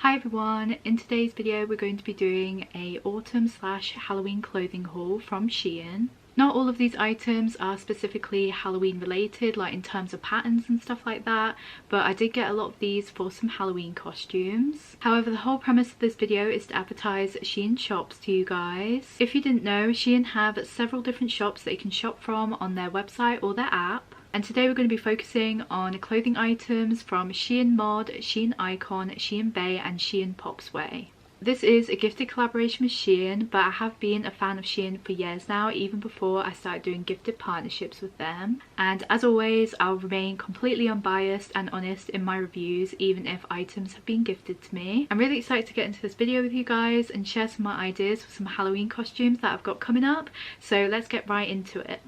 Hi everyone, in today's video we're going to be doing a autumn / Halloween clothing haul from SHEIN. Not all of these items are specifically Halloween related, like in terms of patterns and stuff like that, but I did get a lot of these for some Halloween costumes. However, the whole premise of this video is to advertise SHEIN shops to you guys. If you didn't know, SHEIN have several different shops that you can shop from on their website or their app. And today we're going to be focusing on clothing items from SHEIN Mod, SHEIN Icon, SHEIN Bay and SHEIN Pops Way. This is a gifted collaboration with SHEIN, but I have been a fan of SHEIN for years now, even before I started doing gifted partnerships with them. And as always, I'll remain completely unbiased and honest in my reviews, even if items have been gifted to me. I'm really excited to get into this video with you guys and share some of my ideas for some Halloween costumes that I've got coming up. So let's get right into it.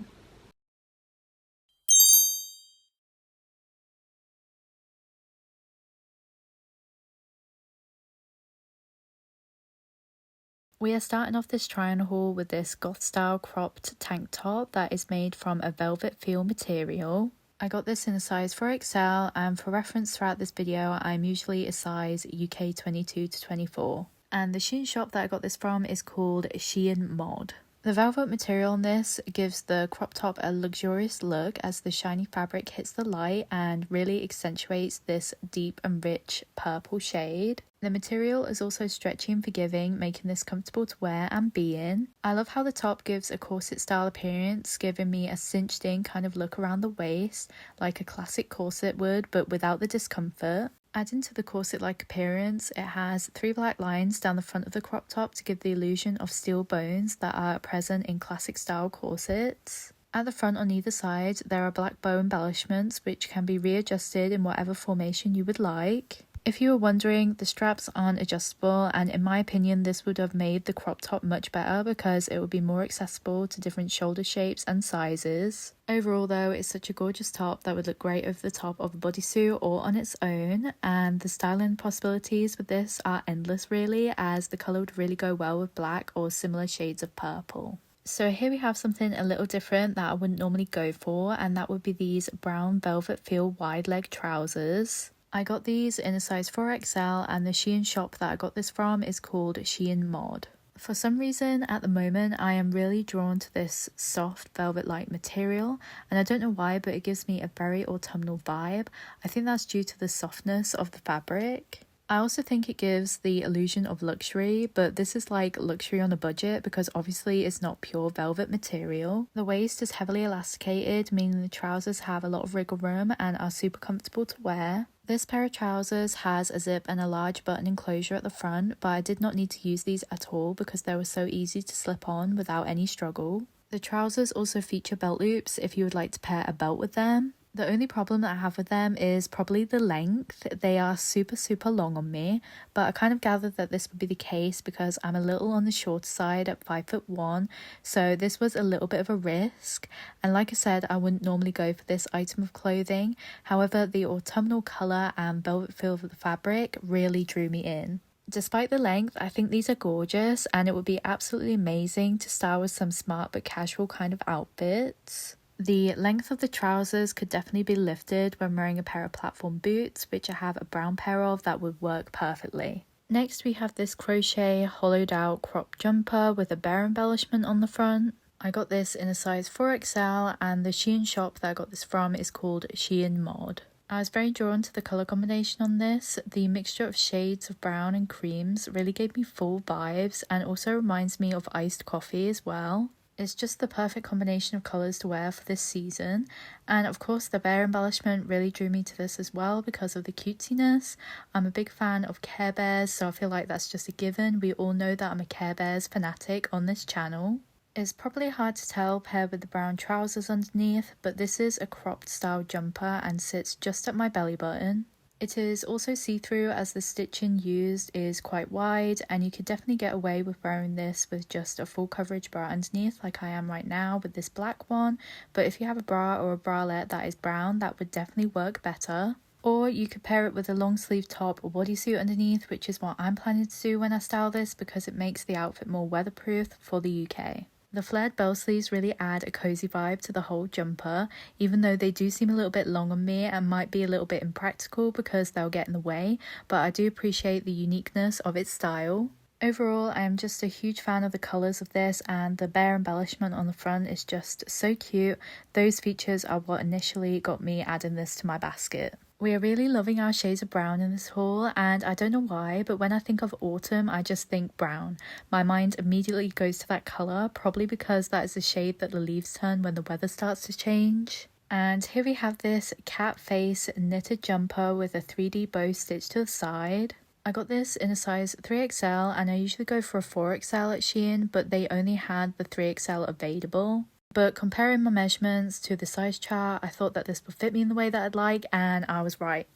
We are starting off this try on haul with this goth style cropped tank top that is made from a velvet feel material. I got this in a size 4XL, and for reference throughout this video I'm usually a size UK 22 to 24. And the SHEIN shop that I got this from is called SHEIN Mod. The velvet material on this gives the crop top a luxurious look as the shiny fabric hits the light and really accentuates this deep and rich purple shade. The material is also stretchy and forgiving, making this comfortable to wear and be in. I love how the top gives a corset style appearance, giving me a cinched in kind of look around the waist, like a classic corset would, but without the discomfort. Adding to the corset-like appearance, it has 3 black lines down the front of the crop top to give the illusion of steel bones that are present in classic style corsets. At the front on either side, there are black bow embellishments which can be readjusted in whatever formation you would like. If you were wondering, the straps aren't adjustable, and in my opinion this would have made the crop top much better because it would be more accessible to different shoulder shapes and sizes. Overall though, it's such a gorgeous top that would look great over the top of a bodysuit or on its own, and the styling possibilities with this are endless really, as the colour would really go well with black or similar shades of purple. So here we have something a little different that I wouldn't normally go for, and that would be these brown velvet feel wide leg trousers. I got these in a size 4XL, and the SHEIN shop that I got this from is called SHEIN Mod. For some reason at the moment I am really drawn to this soft velvet-like material, and I don't know why, but it gives me a very autumnal vibe. I think that's due to the softness of the fabric. I also think it gives the illusion of luxury, but this is like luxury on a budget because obviously it's not pure velvet material. The waist is heavily elasticated, meaning the trousers have a lot of wriggle room and are super comfortable to wear. This pair of trousers has a zip and a large button enclosure at the front, but I did not need to use these at all because they were so easy to slip on without any struggle. The trousers also feature belt loops if you would like to pair a belt with them. The only problem that I have with them is probably the length. They are super long on me, but I kind of gathered that this would be the case because I'm a little on the shorter side at 5'1", so this was a little bit of a risk. And like I said, I wouldn't normally go for this item of clothing. However, the autumnal colour and velvet feel of the fabric really drew me in. Despite the length, I think these are gorgeous, and it would be absolutely amazing to style with some smart but casual kind of outfits. The length of the trousers could definitely be lifted when wearing a pair of platform boots, which I have a brown pair of that would work perfectly. Next we have this crochet hollowed out crop jumper with a bear embellishment on the front. I got this in a size 4XL, and the SHEIN shop that I got this from is called SHEIN Mod. I was very drawn to the colour combination on this. The mixture of shades of brown and creams really gave me fall vibes, and also reminds me of iced coffee as well. It's just the perfect combination of colours to wear for this season, and of course the bear embellishment really drew me to this as well because of the cutesiness. I'm a big fan of Care Bears, so I feel like that's just a given. We all know that I'm a Care Bears fanatic on this channel. It's probably hard to tell paired with the brown trousers underneath, but this is a cropped style jumper and sits just at my belly button. It is also see-through as the stitching used is quite wide, and you could definitely get away with wearing this with just a full coverage bra underneath like I am right now with this black one, but if you have a bra or a bralette that is brown, that would definitely work better. Or you could pair it with a long sleeve top or bodysuit underneath, which is what I'm planning to do when I style this because it makes the outfit more weatherproof for the UK. The flared bell sleeves really add a cozy vibe to the whole jumper, even though they do seem a little bit long on me and might be a little bit impractical because they'll get in the way, but I do appreciate the uniqueness of its style. Overall, I am just a huge fan of the colours of this, and the bear embellishment on the front is just so cute. Those features are what initially got me adding this to my basket. We are really loving our shades of brown in this haul, and I don't know why, but when I think of autumn, I just think brown. My mind immediately goes to that colour, probably because that is the shade that the leaves turn when the weather starts to change. And here we have this cat face knitted jumper with a 3D bow stitched to the side. I got this in a size 3XL, and I usually go for a 4XL at SHEIN, but they only had the 3XL available. But comparing my measurements to the size chart, I thought that this would fit me in the way that I'd like, and I was right.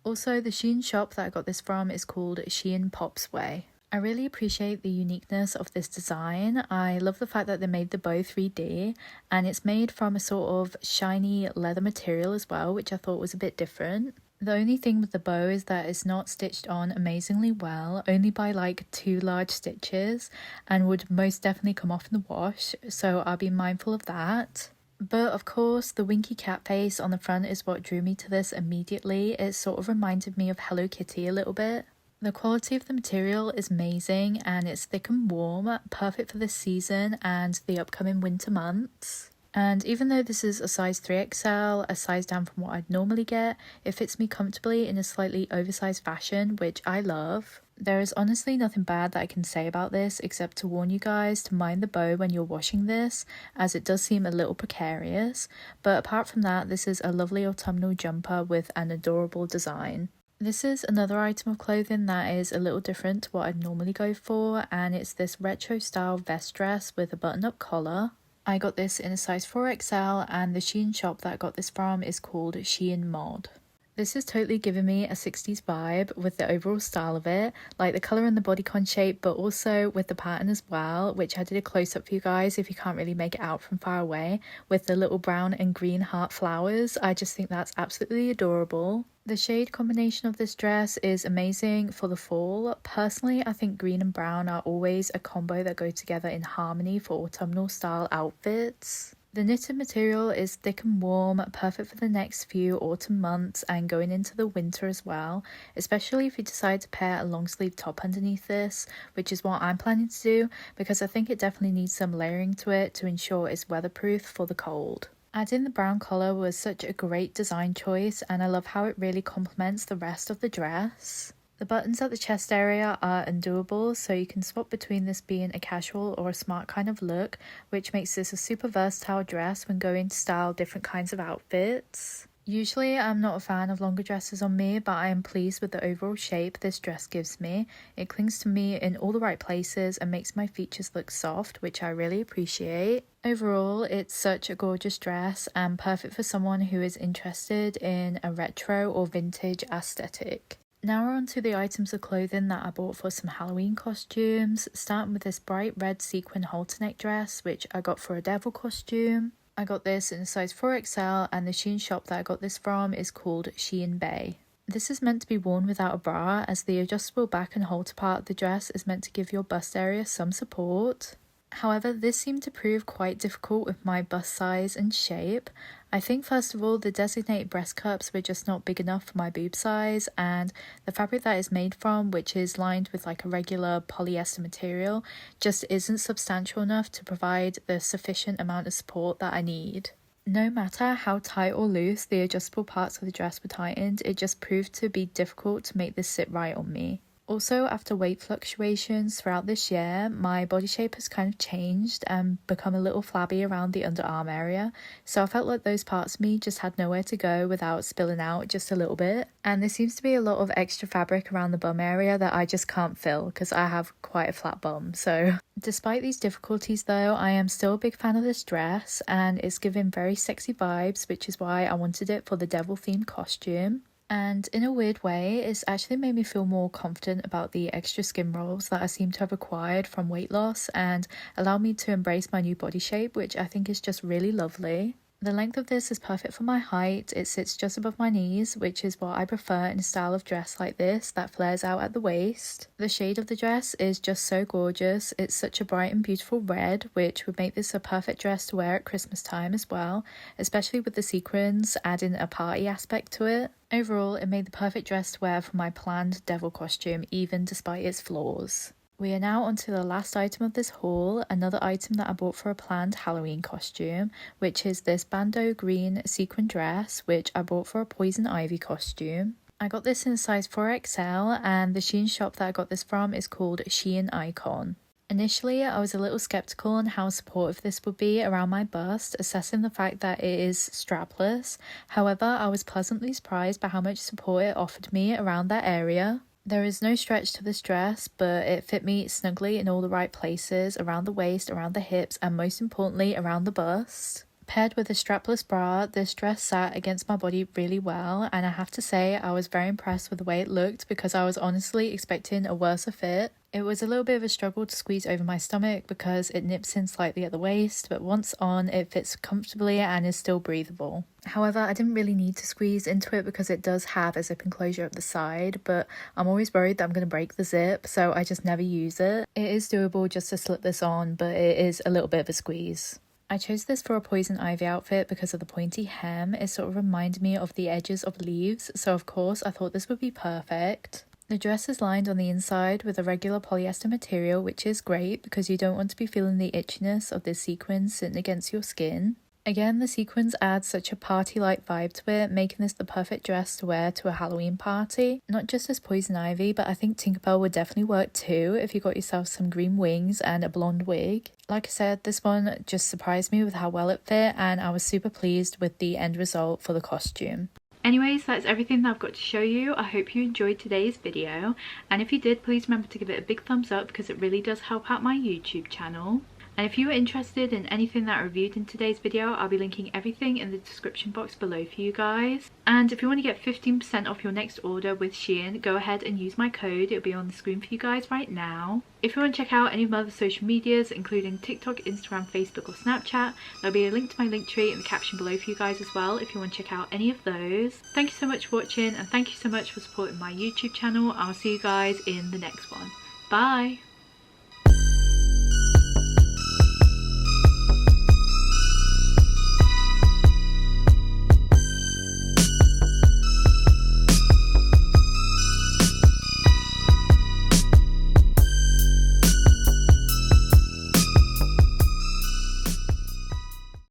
Also, the SHEIN shop that I got this from is called SHEIN Pop's Way. I really appreciate the uniqueness of this design. I love the fact that they made the bow 3D, and it's made from a sort of shiny leather material as well, which I thought was a bit different. The only thing with the bow is that it's not stitched on amazingly well, only by like 2 large stitches, and would most definitely come off in the wash, so I'll be mindful of that. But of course, the winky cat face on the front is what drew me to this immediately. It sort of reminded me of Hello Kitty a little bit. The quality of the material is amazing, and it's thick and warm, perfect for this season and the upcoming winter months. And even though this is a size 3XL, a size down from what I'd normally get, it fits me comfortably in a slightly oversized fashion, which I love. There is honestly nothing bad that I can say about this except to warn you guys to mind the bow when you're washing this, as it does seem a little precarious. But apart from that, this is a lovely autumnal jumper with an adorable design. This is another item of clothing that is a little different to what I'd normally go for, and it's this retro style vest dress with a button-up collar. I got this in a size 4XL, and the SHEIN shop that I got this from is called SHEIN Mod. This is totally giving me a 60s vibe with the overall style of it, like the colour and the bodycon shape, but also with the pattern as well, which I did a close-up for you guys if you can't really make it out from far away, with the little brown and green heart flowers. I just think that's absolutely adorable. The shade combination of this dress is amazing for the fall. Personally, I think green and brown are always a combo that go together in harmony for autumnal style outfits. The knitted material is thick and warm, perfect for the next few autumn months and going into the winter as well, especially if you decide to pair a long sleeve top underneath this, which is what I'm planning to do because I think it definitely needs some layering to it to ensure it's weatherproof for the cold. Adding the brown collar was such a great design choice, and I love how it really complements the rest of the dress. The buttons at the chest area are undoable, so you can swap between this being a casual or a smart kind of look, which makes this a super versatile dress when going to style different kinds of outfits. Usually I'm not a fan of longer dresses on me, but I am pleased with the overall shape this dress gives me. It clings to me in all the right places and makes my features look soft, which I really appreciate. Overall, it's such a gorgeous dress and perfect for someone who is interested in a retro or vintage aesthetic. Now we're on to the items of clothing that I bought for some Halloween costumes, starting with this bright red sequin halter neck dress, which I got for a devil costume. I got this in a size 4XL, and the SHEIN shop that I got this from is called SHEIN Bay. This is meant to be worn without a bra, as the adjustable back and halter part of the dress is meant to give your bust area some support. However, this seemed to prove quite difficult with my bust size and shape. I think first of all, the designated breast cups were just not big enough for my boob size, and the fabric that it's made from, which is lined with like a regular polyester material, just isn't substantial enough to provide the sufficient amount of support that I need. No matter how tight or loose the adjustable parts of the dress were tightened, it just proved to be difficult to make this sit right on me. Also, after weight fluctuations throughout this year, my body shape has kind of changed and become a little flabby around the underarm area, so I felt like those parts of me just had nowhere to go without spilling out just a little bit. And there seems to be a lot of extra fabric around the bum area that I just can't fill because I have quite a flat bum. So despite these difficulties though, I am still a big fan of this dress, and it's giving very sexy vibes, which is why I wanted it for the devil themed costume. And in a weird way, it's actually made me feel more confident about the extra skin rolls that I seem to have acquired from weight loss and allowed me to embrace my new body shape, which I think is just really lovely. The length of this is perfect for my height. It sits just above my knees, which is what I prefer in a style of dress like this that flares out at the waist. The shade of the dress is just so gorgeous. It's such a bright and beautiful red, which would make this a perfect dress to wear at Christmas time as well, especially with the sequins adding a party aspect to it. Overall, it made the perfect dress to wear for my planned devil costume, even despite its flaws. We are now onto the last item of this haul, another item that I bought for a planned Halloween costume, which is this bandeau green sequin dress, which I bought for a poison ivy costume. I got this in a size 4XL, and the SHEIN shop that I got this from is called SHEIN Icon. Initially, I was a little skeptical on how supportive this would be around my bust, assessing the fact that it is strapless. However, I was pleasantly surprised by how much support it offered me around that area. There is no stretch to this dress, but it fit me snugly in all the right places, around the waist, around the hips, and most importantly, around the bust. Paired with a strapless bra, this dress sat against my body really well, and I have to say I was very impressed with the way it looked because I was honestly expecting a worse fit. It was a little bit of a struggle to squeeze over my stomach because it nips in slightly at the waist, but once on, it fits comfortably and is still breathable. However, I didn't really need to squeeze into it because it does have a zip enclosure at the side, but I'm always worried that I'm going to break the zip, so I just never use it. It is doable just to slip this on, but it is a little bit of a squeeze. I chose this for a poison ivy outfit because of the pointy hem. It sort of reminded me of the edges of leaves, so of course I thought this would be perfect. The dress is lined on the inside with a regular polyester material, which is great because you don't want to be feeling the itchiness of the sequins sitting against your skin. Again, the sequins add such a party-like vibe to it, making this the perfect dress to wear to a Halloween party. Not just as poison ivy, but I think Tinkerbell would definitely work too if you got yourself some green wings and a blonde wig. Like I said, this one just surprised me with how well it fit, and I was super pleased with the end result for the costume. Anyways, that's everything that I've got to show you. I hope you enjoyed today's video, and if you did, please remember to give it a big thumbs up because it really does help out my YouTube channel. And if you are interested in anything that I reviewed in today's video, I'll be linking everything in the description box below for you guys. And if you want to get 15% off your next order with SHEIN, go ahead and use my code. It'll be on the screen for you guys right now. If you want to check out any of my other social medias, including TikTok, Instagram, Facebook or Snapchat, there'll be a link to my link tree in the caption below for you guys as well if you want to check out any of those. Thank you so much for watching, and thank you so much for supporting my YouTube channel. I'll see you guys in the next one. Bye!